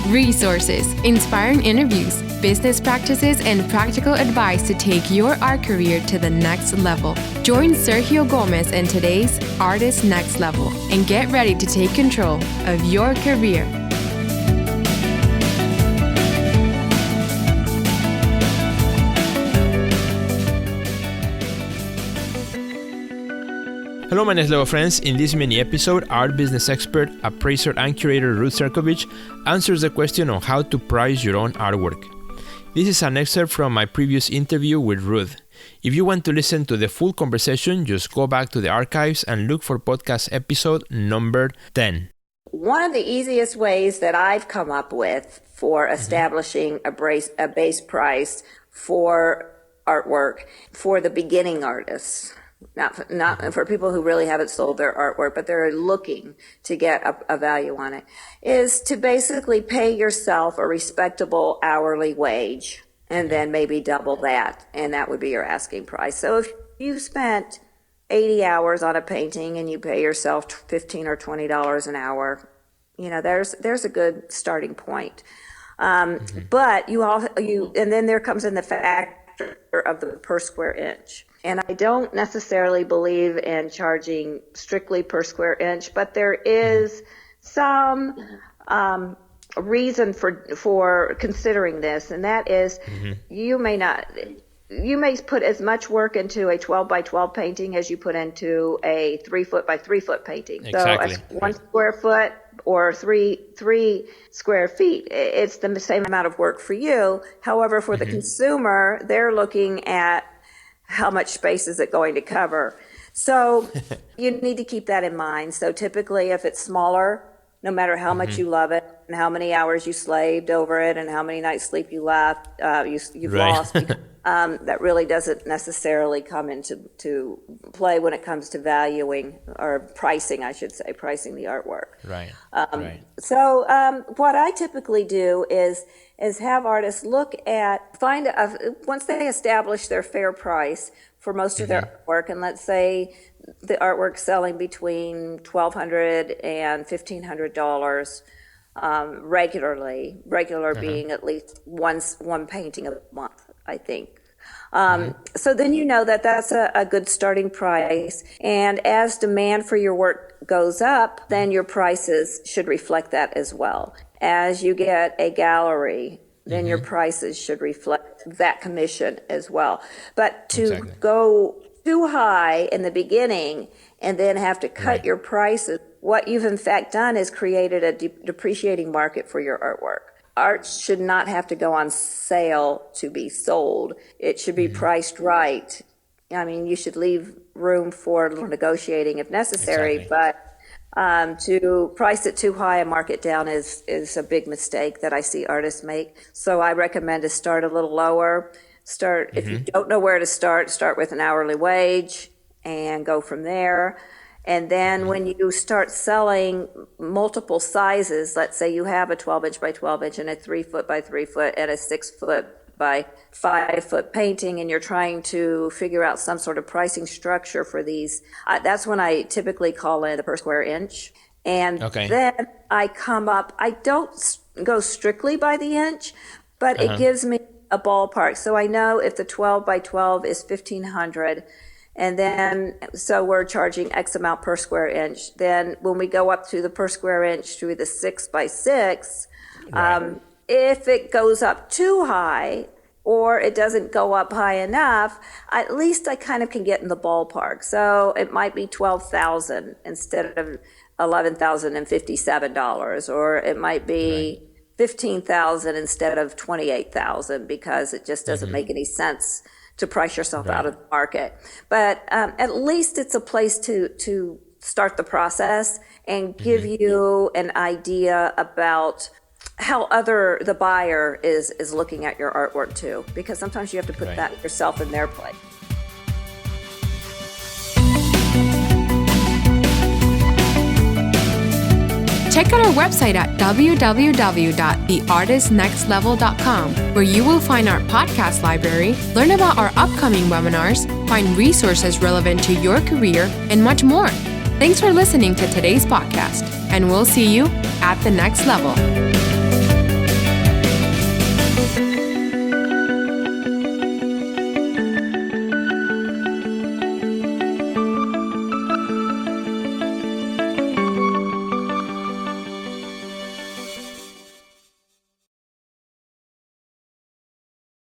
resources, inspiring interviews, business practices, and practical advice to take your art career to the next level. Join Sergio Gomez in today's Artist Next Level and get ready to take control of your career. Hello, my next level friends. In this mini episode, art business expert, appraiser, and curator Ruth Crnkovich answers the question on how to price your own artwork. This is an excerpt from my previous interview with Ruth. If you want to listen to the full conversation, just go back to the archives and look for podcast episode number 10. One of the easiest ways that I've come up with for establishing a base price for artwork for the beginning artists, not for people who really haven't sold their artwork, but they're looking to get a value on it, is to basically pay yourself a respectable hourly wage and then maybe double that, and that would be your asking price. So if you spent 80 hours on a painting and you pay yourself $15 or $20 an hour, you know, there's a good starting point. But and then there comes in the factor of the per square inch. And I don't necessarily believe in charging strictly per square inch, but there is some reason for considering this, and that is you may put as much work into a 12 by 12 painting as you put into a 3 foot by 3 foot painting. Exactly. So 1 square foot or three square feet, it's the same amount of work for you. However, for the consumer, they're looking at how much space is it going to cover? So you need to keep that in mind. So typically if it's smaller, no matter how much you love it and how many hours you slaved over it and how many nights sleep you left, you've lost, that really doesn't necessarily come into play when it comes to valuing or pricing, I should say, pricing the artwork. Right. So what I typically do is have artists look at, once they establish their fair price for most of their artwork, and let's say the artwork's selling between $1,200 and $1,500 regularly, being at least one painting a month, I think. So then you know that that's a good starting price. And as demand for your work goes up, then your prices should reflect that as well. As you get a gallery, then your prices should reflect that commission as well. But to go too high in the beginning and then have to cut your prices, what you've in fact done is created a depreciating market for your artwork. Art should not have to go on sale to be sold. It should be priced right. I mean, you should leave room for negotiating if necessary, but to price it too high and mark it down is a big mistake that I see artists make. So I recommend to start a little lower. If you don't know where to start with an hourly wage and go from there. And then when you start selling multiple sizes, let's say you have a 12 inch by 12 inch and a 3 foot by 3 foot and a 6 foot by 5 foot painting, and you're trying to figure out some sort of pricing structure for these, that's when I typically call in the per square inch. And then I don't go strictly by the inch, but it gives me a ballpark. So I know if the 12 by 12 is 1,500, and then, so we're charging X amount per square inch. Then when we go up to the per square inch to the 6 by 6, if it goes up too high or it doesn't go up high enough, at least I kind of can get in the ballpark. So it might be $12,000 instead of $11,057, or it might be $15,000 instead of $28,000, because it just doesn't make any sense to price yourself out of the market. But at least it's a place to start the process and give you an idea about how the buyer is looking at your artwork too, because sometimes you have to put that yourself in their place. Check out our website at www.theartistnextlevel.com, where you will find our podcast library, learn about our upcoming webinars, find resources relevant to your career, and much more. Thanks for listening to today's podcast, and we'll see you at the next level.